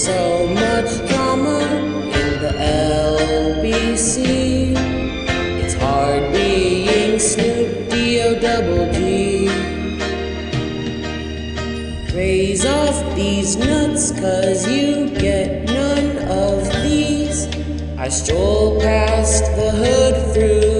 So much drama in the LBC. It's hard being Snoop D-O-double-G. Raise off these nuts, 'cause you get none of these. I stroll past the hood through